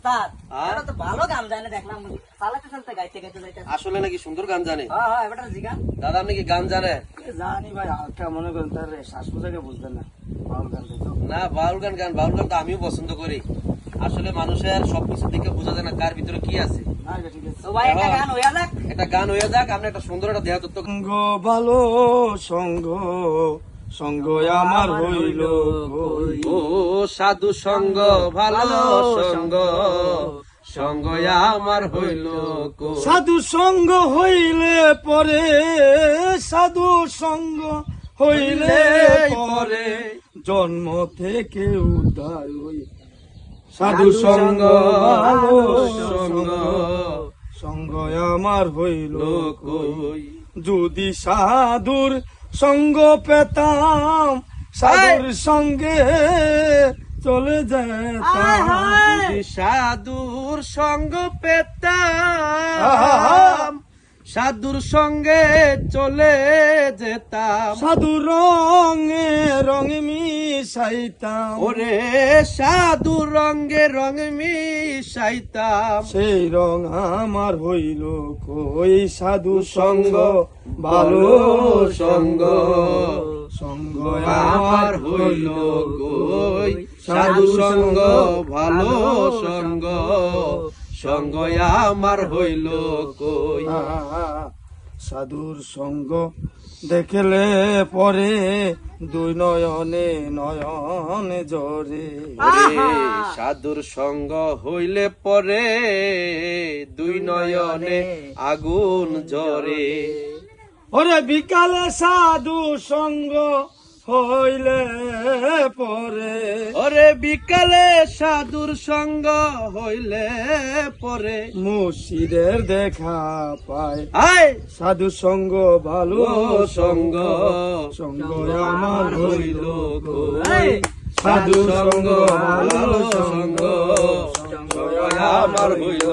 ওস্তাদ এটা তো ভালো গান জানে দেখলাম চালাতে চালাতে গাইতে গাইতে যাইতে আসলে নাকি সুন্দর গান জানে? হ্যাঁ হ্যাঁ এবারে জি গান দাদা আপনি কি গান জানে? জানি ভাই হালকা মনে করেন তার শ্বাস প্রশ্বাসকে বুঝতেন না বাউল গান তো না বাউল গান তো আমিও পছন্দ করি। আসলে মানুষের সবকিছু দেখে বোঝা যায় না কার ভিতরে কি আছে। না ঠিক আছে তো ভাই একটা গান হইয়া যাক একটা গান হয়ে যাক, আপনি একটা সুন্দর একটা দেহ তত্ত্ব। সঙ্গ ভালো সঙ্গ সঙ্গ আমার হইল কই। ও সাধু সঙ্গ ভালো সঙ্গ, সঙ্গ আমার হইল কই। সাধু সঙ্গ হইলে পরে, সাধু সঙ্গ হইলে পরে জন্ম থেকে উদ্ধার হই। সাধু সঙ্গ ভালো সঙ্গ সঙ্গ আমার হইল কই। যদি সাধুর সঙ্গ পেতাম সাধুর সঙ্গে চলে যেতাম। যদি সাধুর সঙ্গ পেতাম সাধুর সঙ্গে চলে যেতাম। সাধু রঙে রঙ মিশাইতাম, ওরে সাধু রঙে রঙ মিশাইতাম। সেই রং আমার হইল কই। সাধু সঙ্গ ভালো সঙ্গ সঙ্গ আমার হইল কই। সাধু সঙ্গ ভালো সঙ্গ, সঙ্গ আমার হইল কই। সাধুর সঙ্গ দেখলে পরে দুই নয়নে নয়নে জরে। ওরে সাধুর সঙ্গ হইলে পরে দুই নয়নে আগুন জ্বরে। ওরে বিকালে সাধু সঙ্গ হইলে পরে, ওরে বিকালে সাধুর সঙ্গ হইলে পরে মুর্শিদের দেখা পায়। আয় সাধু সঙ্গ ভালো সঙ্গ, সঙ্গ আমার হইল কই। সাধু সঙ্গ ভালো সঙ্গ, সঙ্গ আমার হইল